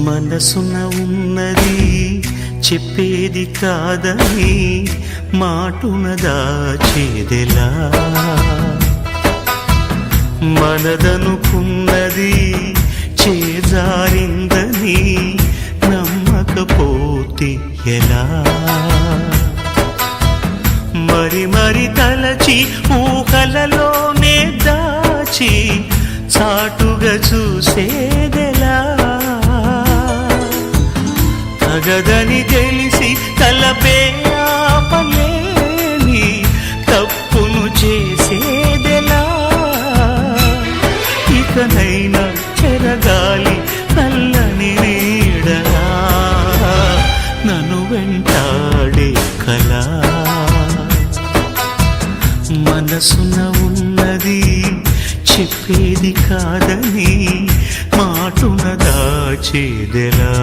మనసున ఉన్నది చెప్పేది కాదని మాటున దాచేదెలా, మనదనుకున్నది చేజారిందని నమ్మకపోతే ఎలా, మరి మరి తలచి ఊహలలోనే దాచి చాటుగా చూసేదెలా, తగదని తెలిసి తలపే ఆపలేని తప్పును చేసేదెలా, ఇకనైనా చెరగాలి నల్లని నీడలా నన్ను వెంటాడే కలా, మనసున ఉన్నది చెప్పేది కాదని మాటున దాచేదెలా.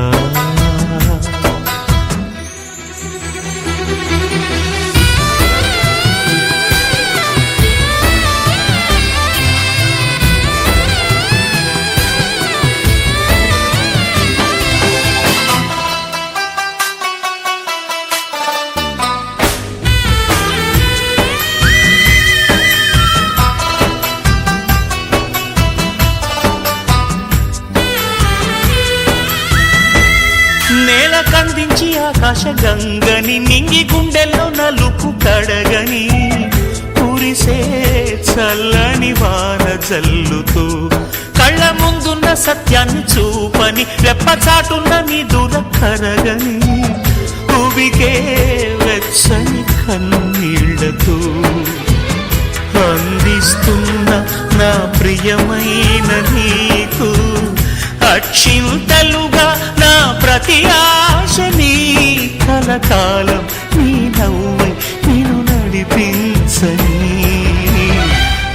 నేల కందించి ఆకాశ గంగని నింగి గుండెల్లో నలుపు కడగని కురిసే చల్లని వాన జల్లుతూ కళ్ళ ముందున్న సత్యాన్ని చూపని రెప్పచాటున్న నీ దూర కరగని ఉబికే వెచ్చని కన్నీళ్లతో అందిస్తున్న నా ప్రియమైన నీకు అక్షింతలుగా నా ప్రతి ఆశని కలకాలం నీ నవ్వై నేను నడిపించని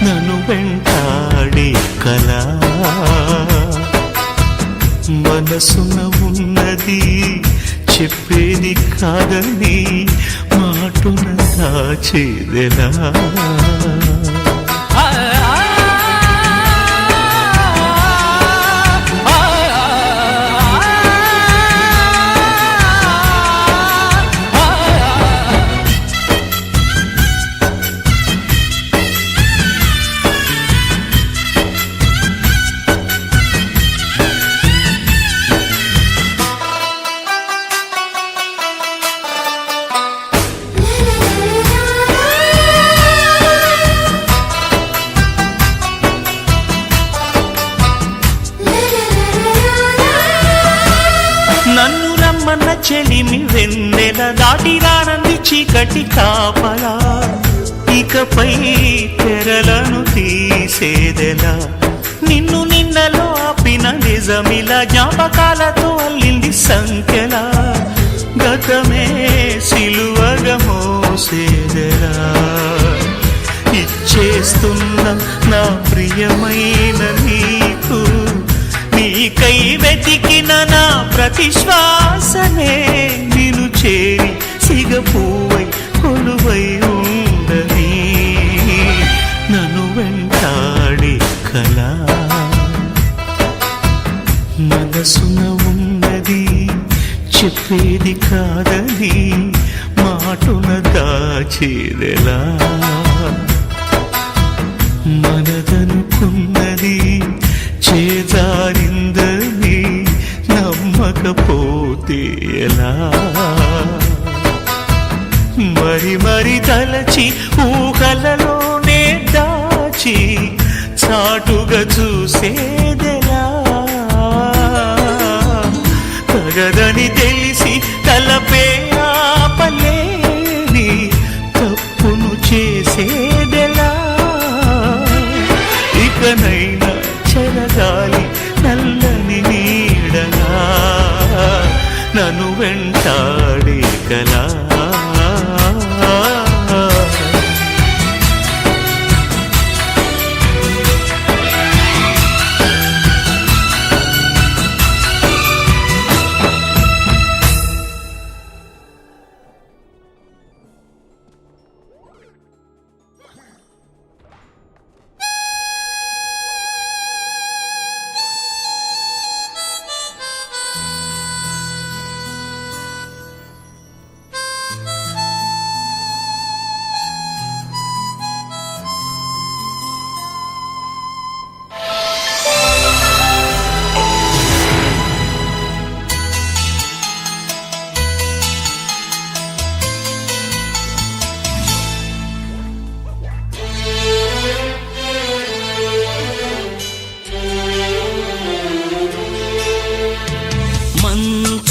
నన్ను వెంటాడే కలా, మనసున ఉన్నది చెప్పేది కాదని మాటున దాచేదెలా. నన్ను రమ్మన్న చెలిమి వెన్నెల దాటి రానంది చీకటి కాపలా, ఇకపై తెరలను తీసేదెలా, నిన్ను నిన్నలో ఆపిన నిజమిలా జ్ఞాపకాలతో అల్లింది సంఖ్యలా, గతమే సిలువగా మోసేదెలా, ఇచ్చేస్తున్న నా ప్రియమైన నీకు నీకై వెతికిన నా ప్రతి శ్వాసనే నిన్ను చేరి సిగపువ్వై కొలువై ఉండని నన్ను వెంటాడే కలా, మనసున ఉన్నది చెప్పేది కాదని మాటున దాచేదెలా, మనదనుకున్నది చేజారిందని నమ్మకపోతే ఎలా, మరి మరి తలచి ఊహలలోనే దాచి చాటుగా చూసేదెలా, తగదని తెలిసి తలపే ఆపలేని తప్పును చేసేదెలా, ఇకనైనా చెరగాలి నల్లని నీడలా నన్ను వెంటాడే కలా.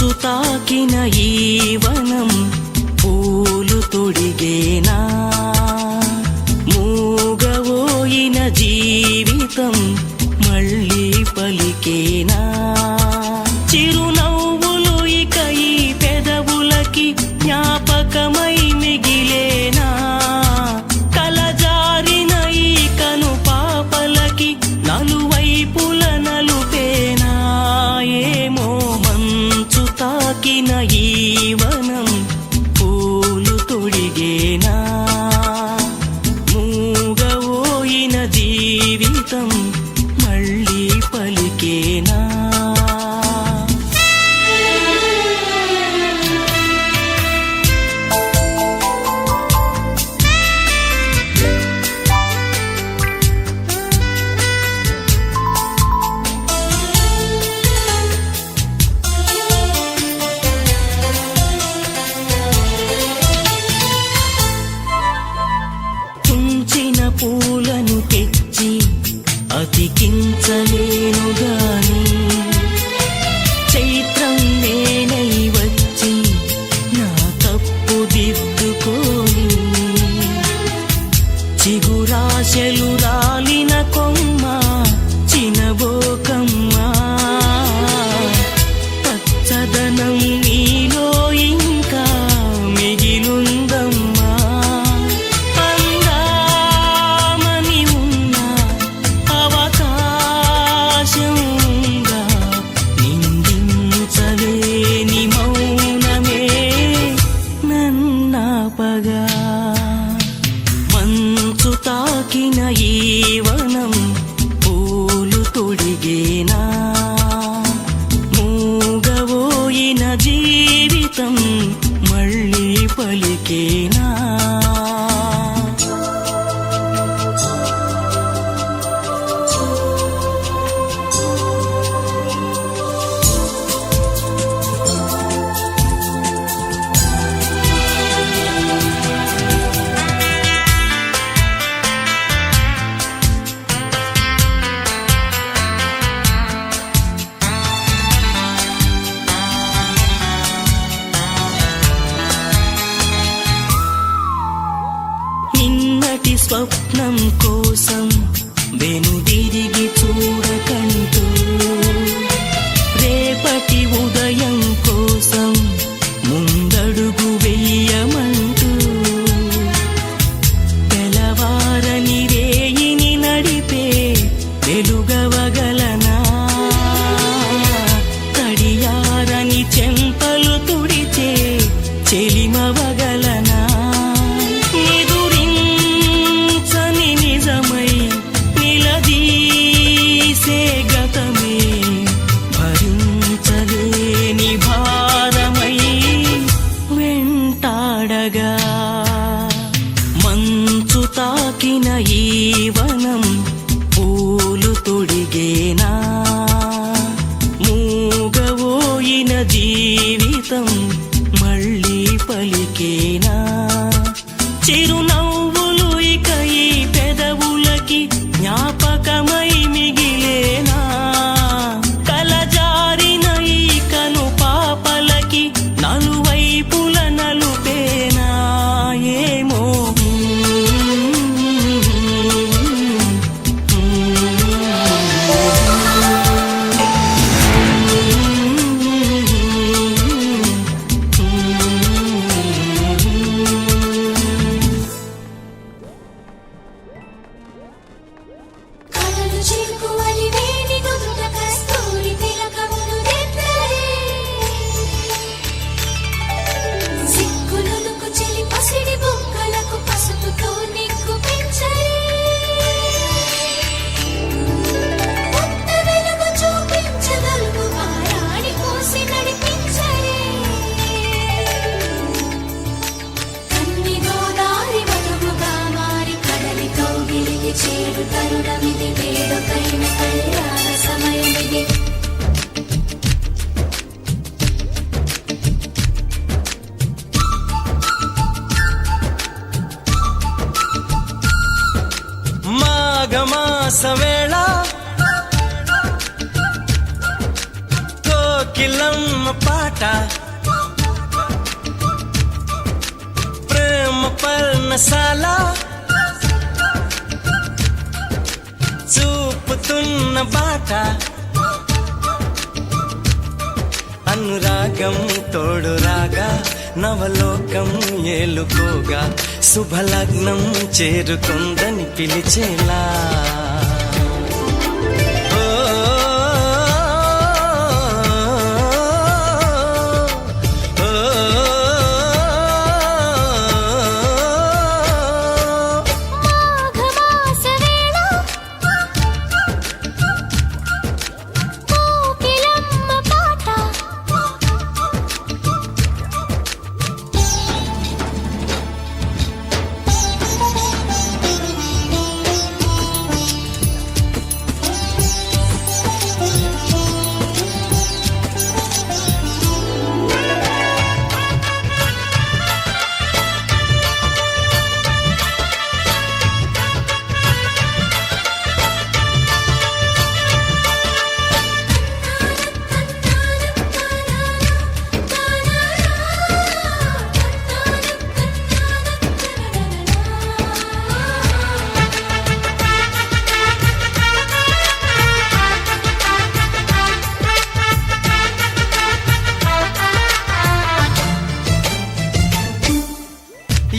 మంచు తాకిన ఈ వనం పూలు తొడిగేనా మూగవోయిన జీవితం మళ్ళీ పలికేనా చిరునవ్వులు ఇక ఈ పెదవులకి జ్ఞాపకమై మిగిలేనా కలజారిన ఈ కను పాపలకి నలువైపుల నలుపేనా ఏమో మంచు తాకిన ఈ వనం పూలు తొడిగేనా మూగవోయిన జీవితం మళ్ళీ పలికేనా తుంచిన పూలను తెచ్చి అతికించలేను గాని చైత్రం నేనై వచ్చి నా తప్పు దిద్దుకోని చిగురాశలు రాలిన కొమ్మ చినబోకమ్మా పచ్చదనం నీలో ఇంకా మిగిలుందమ్మా అందామని ఉన్న అవకాశంగా నిందించలేని మౌనమే నన్నాపగా మంచు తాకిన ఈ వనం పూలు తొడిగేనా మూగవోయిన జీవితం మళ్ళీ పలికేనా నిన్నటి స్వప్నం కోసం వెనుదిరిగి చూడకంటూ రేపటి ఉదయం కోసం ముందడుగు వెయ్యమంటూ తెలవారని రేయిని నడిపే వెలుగవగలనా తడియారని చెంపలు తుడిచే చెలిమవగలనా నిదురించని నిజమై నిలదీసే గతమే భరించలేని భారమై వెంటాడగా మంచు తాకిన ఈ వనం పూలు తొడిగేనా మూగవోయిన జీవితం మళ్ళీ పలికేనా చిరునవ్వులు ఇక ఈ పెదవులకి జ్ఞాపకమై మిగిలేనా కలజారిన ఈ కను పాపలకి నలువైపుల నలుపేనా ఏమో కలలు చిరుకువలి వేణి నుదుట కస్తూరి తిలకమును దిద్దలే సిక్కులుకు చెలి పసిడి బుక్కలకు పసుపుతో నిక్కు పెంచలే కొత్త వెలుగు చూపించగలుగు పారాడి పోసి నడిపించలే కన్ని గోదారి మధుముగా మారి కడలితో గిలిగి చేరు తరుణమిది వేడుకైన కళ్యాణ సమయమిది మాఘమాస వేళ కోకిలమ్మ పాట ప్రేమ పర్ణశాల చూపుతున్న బాట అనురాగం తోడు రాగా నవలోకం ఏలుకోగా శుభలగ్నం చేరుకుందని పిలిచేలా మాఘమాస వేళ కోకిలమ్మ పాట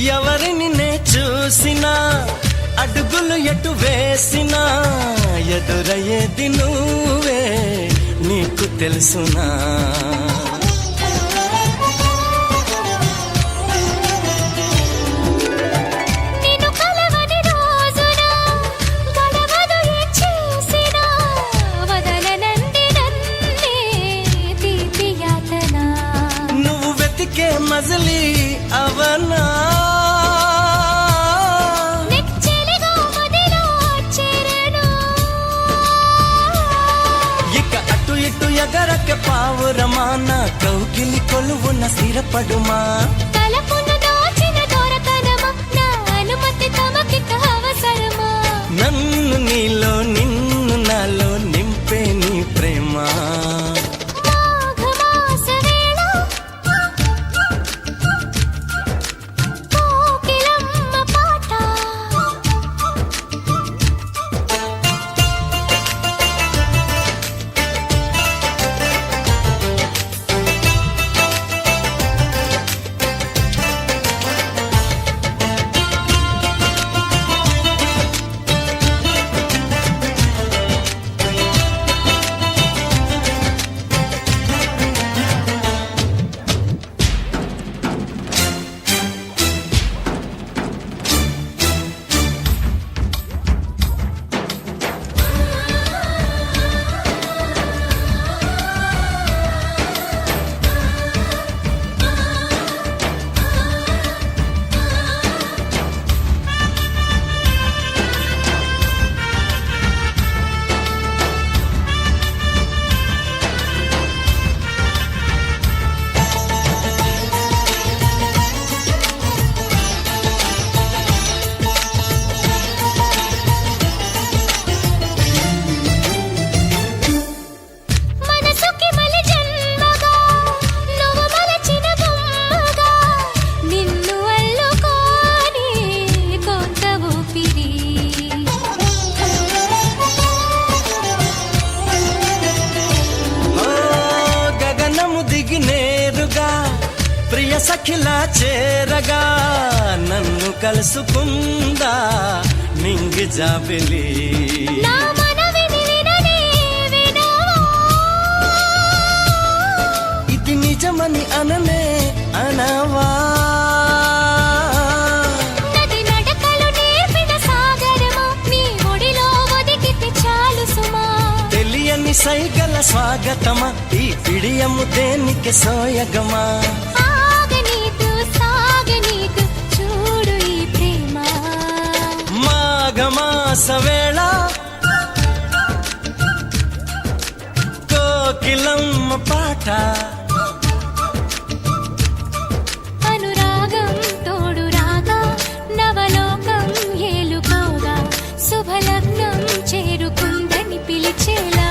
ఎవరిని నే చూసినా అడుగులు ఎటు వేసినా ఎదురయ్యేది నువ్వే నీకు తెలుసునా నిన్ను కలవని రోజున గడవదు ఏం చేసినా వదలనంది నన్నే తీపి యాతన నువ్వు వెతికే మజిలీ అవనా నెచ్చెలిగా మదిలో చేరను ఇక అటు ఇటు ఎగరక పావురమా నా కౌగిలి కొలువున స్థిరపడుమా తలపున దాచిన దొరకనమా నా అనుమతి తమకిక అవసరమా నన్ను నీలో నిన్ను నాలో నింపే నీ ప్రేమ మాఘమాస వేళ కోకిలమ్మ పాట మనసుకి మలి జన్మగా నువ్వు మలచిన బొమ్మగా నిన్ను అల్లుకొని కొంత ఊపిరి ఓ గగనము దిగి నేరుగా ప్రియ సఖిలా చేరగా నన్ను కలుసుకుందా నింగి జాబిలి నా మనవిని విననే వినవా ఇది నిజమని అననే అనవా నది నడకలు నేర్పిన సాగరమా నీ ఒడిలో ఒదిగితే చాలు సుమా తెలియని సైగల స్వాగతమా ఈ పిడియము దేనికి సోయగమా ఆగనీదు సాగనీదు చూడు ఈ ప్రేమ మాఘమాస వేళ కోకిలమ్మ పాట అనురాగం తోడు రాగా నవలోకం ఏలుకోగా శుభలగ్నం చేరుకుందని పిలిచేలా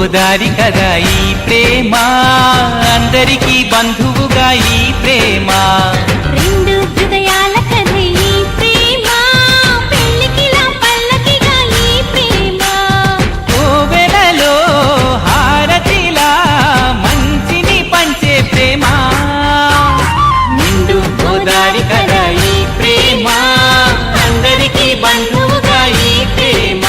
గోదారి కదా ఈ ప్రేమ, అందరికీ బంధువుగా ఈ ప్రేమ. రెండు హృదయాల కథ ఈ ప్రేమ, పెళ్ళికిలా పల్లకిగా ఈ ప్రేమ. కోవెలలో హారతిలా మంచిని పంచే ప్రేమ. నిండు గోదారి కదా ఈ ప్రేమ, అందరికీ బంధువుగా ఈ ప్రేమ.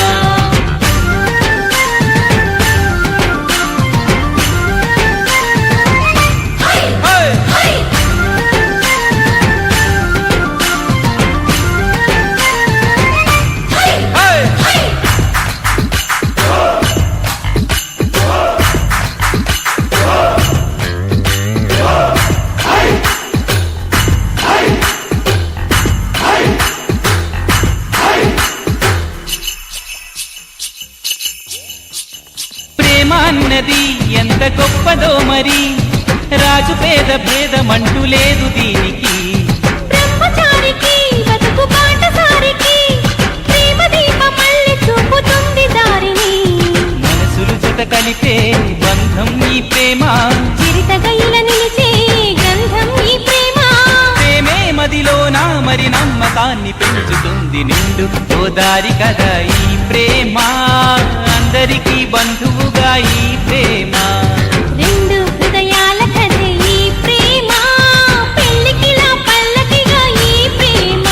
ప్రేమ అన్నది ఎంత గొప్పదో మరి, రాజు పేద భేదమంటూ లేదు దీనికి. బ్రహ్మచారికి బతుకు బాటసారికి, ప్రేమ దీపం మళ్ళీ చూపుతుంది దారిని. మనసులు జత కలిపే బంధం ఈ ప్రేమ, చిరితగైల నిలిచే గంధం ఈ ప్రేమ. ప్రేమే మదిలోనా మరి నమ్మకాన్ని పెంచుతుంది. నిండు గోదారి కదా ఈ ప్రేమ, అందరికీ బంధువుగా ఈ ప్రేమ. రెండు హృదయాల కథ ఈ ప్రేమ, పెళ్ళికిలా పల్లకిగా ఈ ప్రేమ.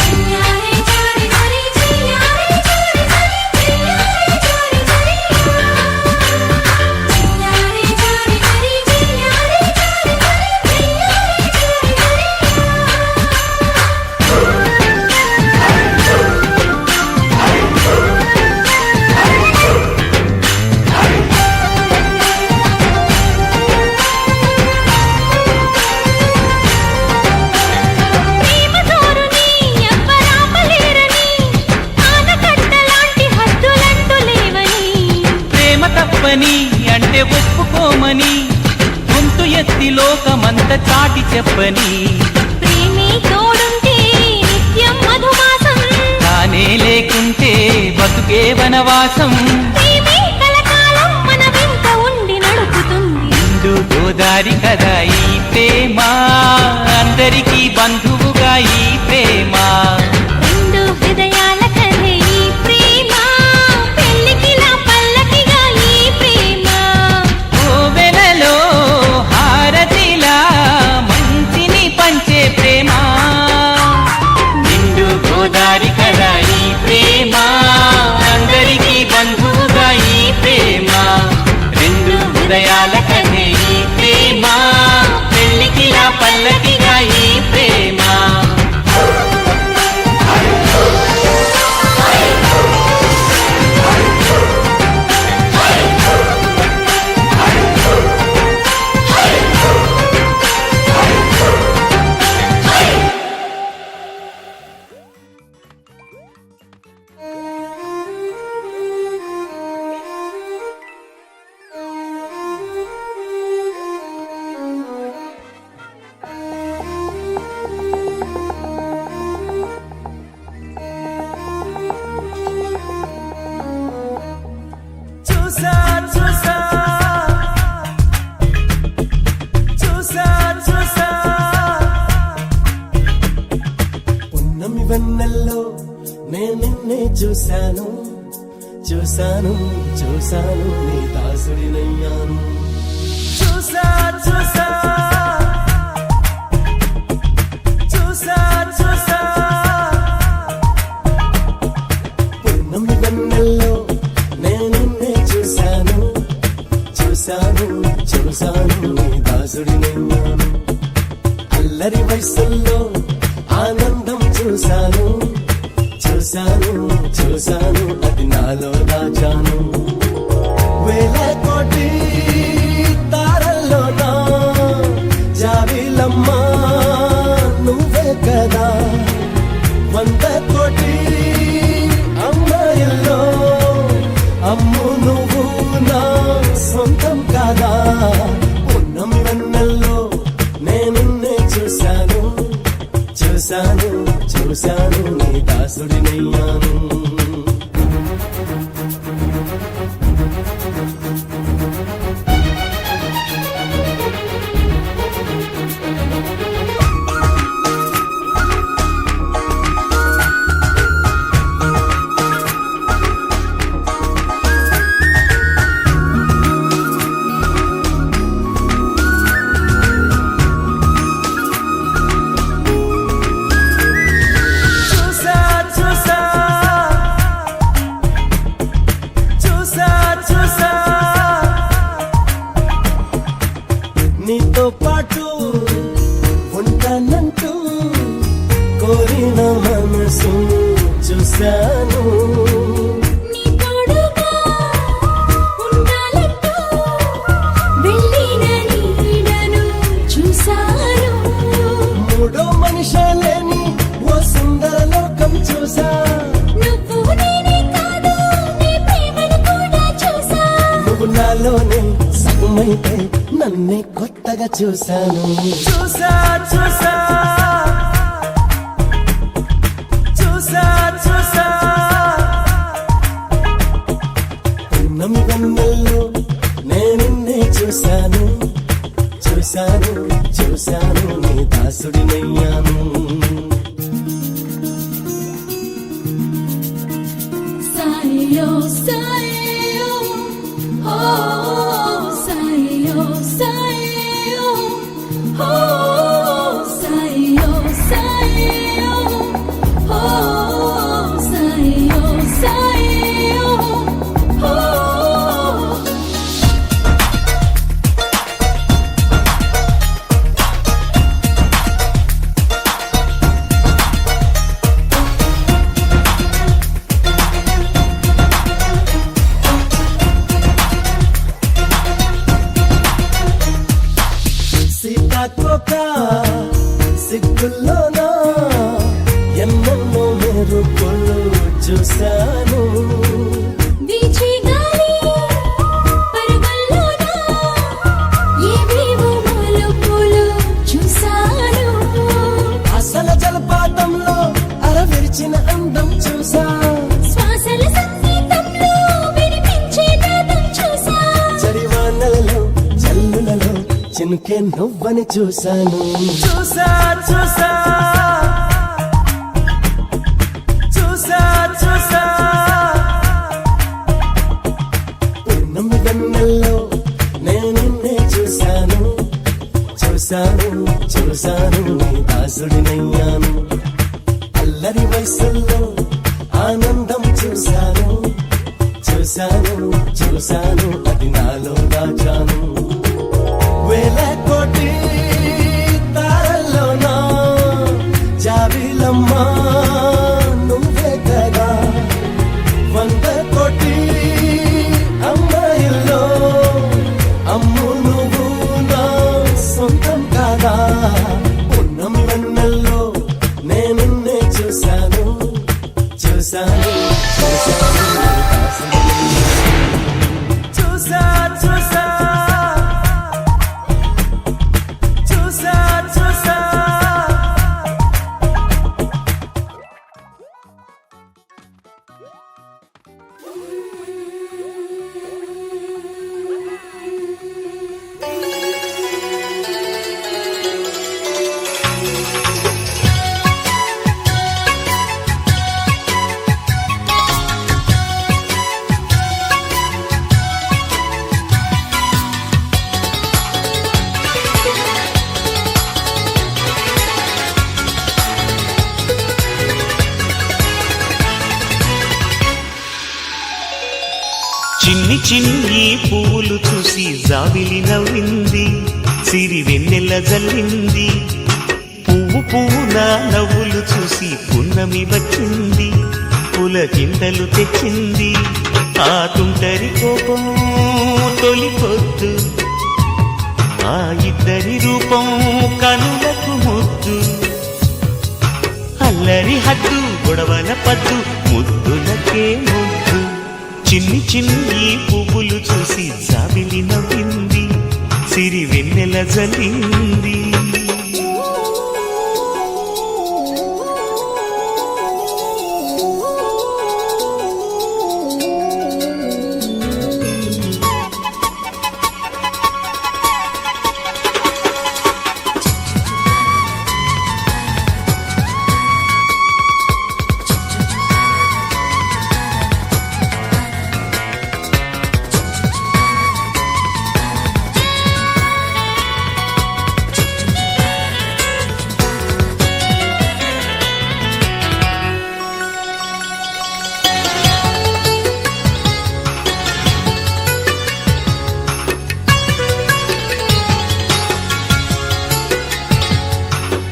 చిన్నారి చోరి చోరి చిన్నారి చోరి చోరి చిన్నారి చోరి చోరి చిన్నారి చోరి చోరి చిన్నారి చోరి ప్రేమ జోరుని ఎవ్వరాపలేరని, ఆనకట్టలాంటి హద్దులంటూ లేవని. ప్రేమ తప్పని అంటే ఒప్పుకోమని, గొంతు ఎత్తి లోకమంత చాటి చెప్పని. ప్రేమే తోడుంటే నిత్యం మధుమాసం, తానే లేకుంటే బతుకే వనవాసం. ప్రేమే కలకాలం మన వెంట ఉండి నడుపుతుంది. నిండు గోదారి కదా ఈ ప్రేమ, అందరికీ బంధువుగా ఈ ప్రేమ. రెండు హృదయాల కథ ఈ ప్రేమ, పెళ్ళికిలా పల్లకిగా ఈ ప్రేమ. కోవెలలో హారతిలా మంచిని పంచే ప్రేమ. నిండు గోదారి కదా ఈ ప్రేమ, అందరికీ బంధువుగా ఈ ప్రేమ. రెండు హృదయాల కథే ఈ ప్రేమ, పెళ్ళికిలా పల్లకిగా ఈ ప్రేమ. చూసా చూసా చూసా చూసా పున్నమి వెన్నెల్లో నేను నిన్నే చూశాను, చూశాను చూశాను నీ దాసుడినయ్యాను. చూసా చూసా చూసా చూసా పున్నమి వెన్నెల్లో నేను నిన్నే చూశాను, చూశాను చూశాను నీ దాసుడినయ్యాను. అల్లరి వయసుల్లో ఆనందం చూశాను, చూశాను చూశాను అది నాలో దాచాను. వేల కోటి తారల్లోనా జాబిలమ్మ నువ్వే కదా. 100 కోటి అమ్మాయిల్లో అమ్ము నువ్వు నా సొంతం కాదా. పున్నమి వెన్నెల్లో నేను చూశాను, చూశాను చూశాను నీ దాసుడినయ్యాను. నీతో పాటు ఉంటానంటూ కోరిన మనసు చూశాను. నీ తోడుగా ఉండాలంటూ వెళ్ళిన నీడను చూశాను. మూడో మనిషే లేని ఓ సుందర లోకం చూసా. నువ్వు నేనే కాదు నీ ప్రేమను కూడా చూసా. నువ్వు నాలోనే సగమైతే నన్నే కొత్తగా చూశాను. చూసా చూసా చూసా చూసా పున్నమి వెన్నెల్లో నేనిన్నే చూశాను. చూశాను చూశాను నీ దాసుడినయ్యాను. సాయో సాయో ఓ సాయో సాయో ఓ సాయో సాయో ఓ సాయో సాయో ఓ. సీతాకోక సిగ్గుల్లోనా ఎన్నెన్నో మెరుపులు చూశాను. వీచే గాలి పరుగుల్లోన ఏవేవో మలుపులు చూశాను. అసలు జలపాతంలో అరవిరిచిన అందం చూసా. శ్వాసల సంగీతంలో వినిపించే నాదం చూసా. చరివానలలో జల్లులలో చినుకే నువ్వని చూశాను. చూసా చూసా చూసా చూసా పూర్ణమి వెన్నెల్లో నేనిన్నే చూశాను. చూశాను చూశాను నీ దాసుడినయ్యాను. అల్లరి వయసుల్లో ఆనందం చూశాను. చూశాను చూశాను అది నాలో దాచాను. వేల కోటి తారల్లోనా జాబిలమ్మా నువ్వే కదా. 100 కోటి అమ్మాయిల్లో అమ్ము నువ్వు నా సొంతం కాదా. పున్నమి వెన్నెల్లో నేనిన్నే చూశాను. చూశాను చూశాను చూసా చూసా చూసా చూసా. చిన్ని చిన్ని పువ్వులు చూసి జాబిలి నవ్వింది. సిరి వెన్నెల జల్లింది. పువ్వు పువ్వున నవ్వులు చూసి పున్నమి వచ్చింది. పులకింతలు తెచ్చింది. ఆ తుంటరి కోపం తొలి పొద్దు. ఆ ఇద్దరి రూపం కనులకు ముద్దు. అల్లరి హద్దు గొడవల పద్దు ముద్దులకే ముద్దు. చిన్ని చిన్ని పువ్వులు చూసి జాబిలి నవ్వింది. సిరి వెన్నెల జల్లింది.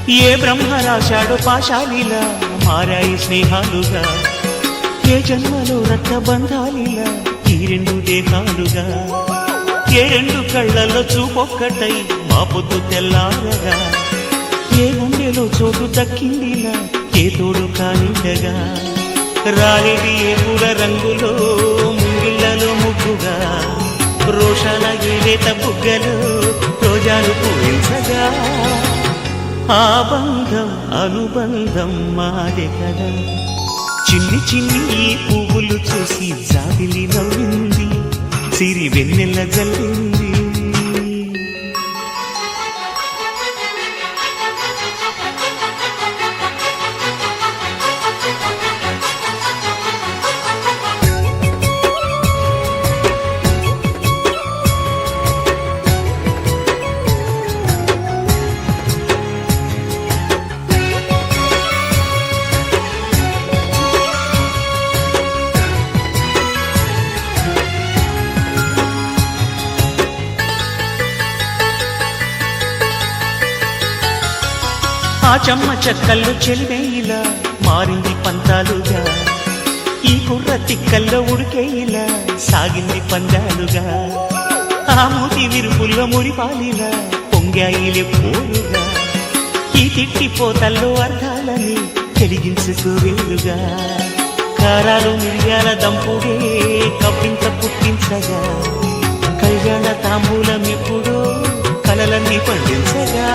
ఏ బ్రహ్మ రాశాడు పాశాలిలా మారాయి స్నేహాలుగా, ఏ జన్మలో రక్త బంధాలిలా ఈ రెండు దేహాలుగా, ఏ రెండు కళ్ళల్లో చూపొక్కటై మా పొద్దు తెల్లారగా, ఏ గుండెలో చోటు దక్కిందిలా ఏ తోడు కానిండగా, రాలిది ఏ పూల రంగులో ముంగిళ్ళలో ముగ్గుగా, రోషాల ఏలేత బుగ్గలు రోజాలు పూయించగా, ఆ బంధం అనుబంధం మాదే కదా. చిన్ని చిన్ని ఈ పువ్వులు చూసి జాబిలి నవ్వింది, సిరి వెన్నెల జల్లింది. ఆ చెమ్మ చెక్కల్లో చెలివేయిలా మారింది పంతాలుగా, ఈ కుర్ర తిక్కల్లో ఉడికేయిలా సాగింది పందాలుగా, ఆ మూతి విరుపుల్లో మురిపాలిలా పొంగాయిలే పోలుగా, ఈ తిట్టిపోతల్లో అర్థాలని కలిగించుకోవేలుగా, కారాలు మిరియాల దంపుడే కవ్వింత పుట్టించగా, కళ్యాణ తాంబూలం ఎప్పుడో కలలన్నీ పండించగా,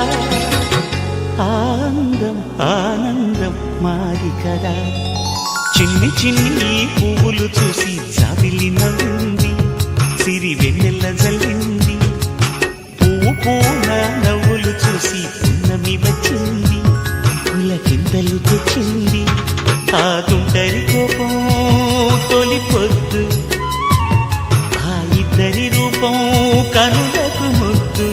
ఆనందం ఆనందం మాది కదా. చిన్ని చిన్ని పువ్వులు చూసి జాబిలి నవ్వింది, సిరి వెన్నెల జల్లింది, పువ్వు పూన నవ్వులు చూసి పున్నమి వచ్చింది, పులకింతలు తెచ్చింది, ఆ తుంటరి కోపం తొలి పొద్దు, ఆ ఇద్దరి రూపం కనులకు ముద్దు,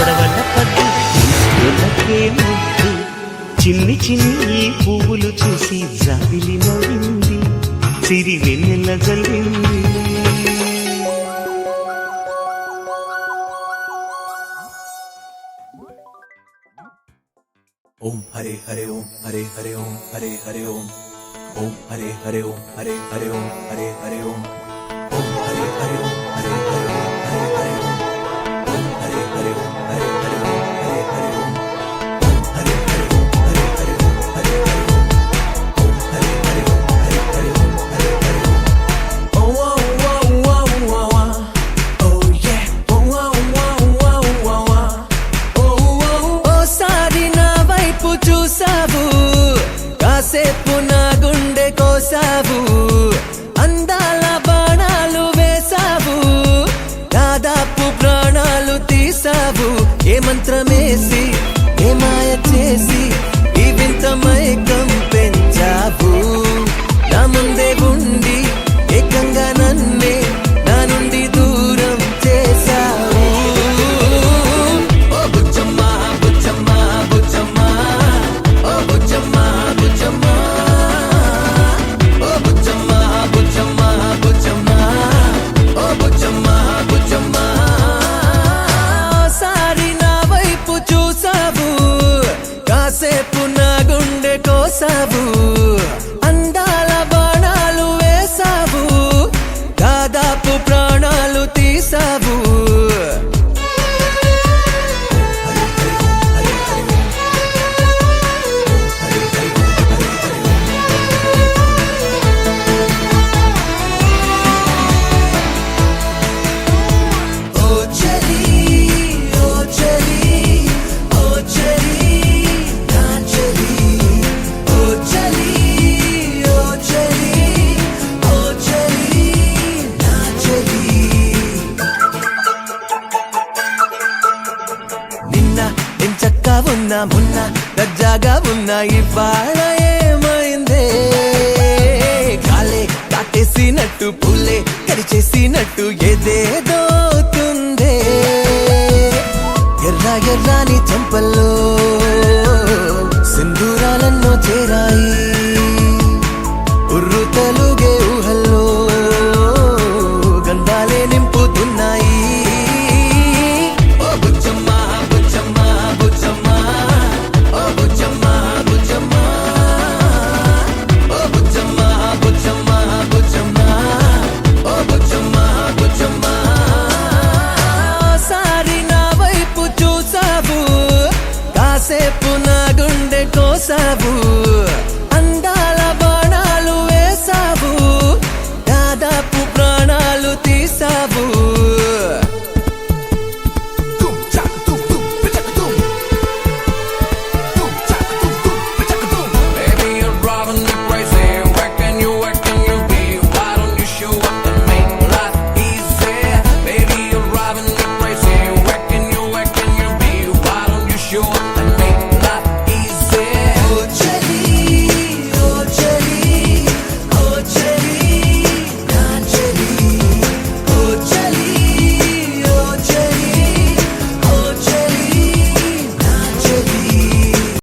గొడవల పద్దు ముద్దు, చిన్ని చిన్ని పువ్వులు చూసి జాబిలి నవ్వింది, సిరి వెన్నెల జల్లింది. ఓం హరే హరే ఓం హరే హరే ఓం హరే హరే ఓం ఓం హరే హరే ఓం హరే హరే ఓం హరే హరే ఓం ఓం హరే హరే ఓం హరే హరే ఓం హరే హరే ఓం ఓం హరే హరే ఓం హరే హరే ఓం హరే హరే ఓం ఓం హరే హరే ఓం హరే హరే ఓం హరే హరే ఓం ఓం హరే హరే ఓం హరే హరే ఓం హరే హరే ఓం ఓ ఓ ఓ ఓ ఓ ఓ యే ఓ ఓ ఓ ఓ ఓ ఓసారి నా వైపు చూసావు, కాసేపు నా గుండె కోసావు, అందాల బాణాలు వేసావు, దాదాపు ప్రాణాలు తీసావు, ఏ మంత్రమేసి ఏ మాయ చేసి ఈ వింత మైకం పెంచావు, నా ముందే ఉండి ఏకంగా నన్నే నా నుండి దూరం చేసావు. ఓ బుచ్చమ్మ బుచ్చమ్మ బుచ్చమ్మ ఓ బుచ్చమ్మ బుచ్చమ్మ ఓ బుచ్చమ్మ బుచ్చమ్మ బుచ్చమ్మ ఓ బుచ్చమ్మ బుచ్చమ్మ. ఓసారి నా వైపు చూసావు, కాసేపు నా గుండె కోసావు, అందాల బాణాలు వేసావు, దాదాపు ప్రాణాలు తీసావు. ఓ చలి ఓ చలి ఓ చలి నా చలి ఓ చలి ఓ చలి ఓ చలి నా చలి. నిన్న ఎంచక్కా ఉన్నా, మొన్న దర్జాగా ఉన్నా, ఇవాళ ఏమైందే, కాలే కాటేసినట్టు పూలే కరిచేసినట్టు ఏదేదో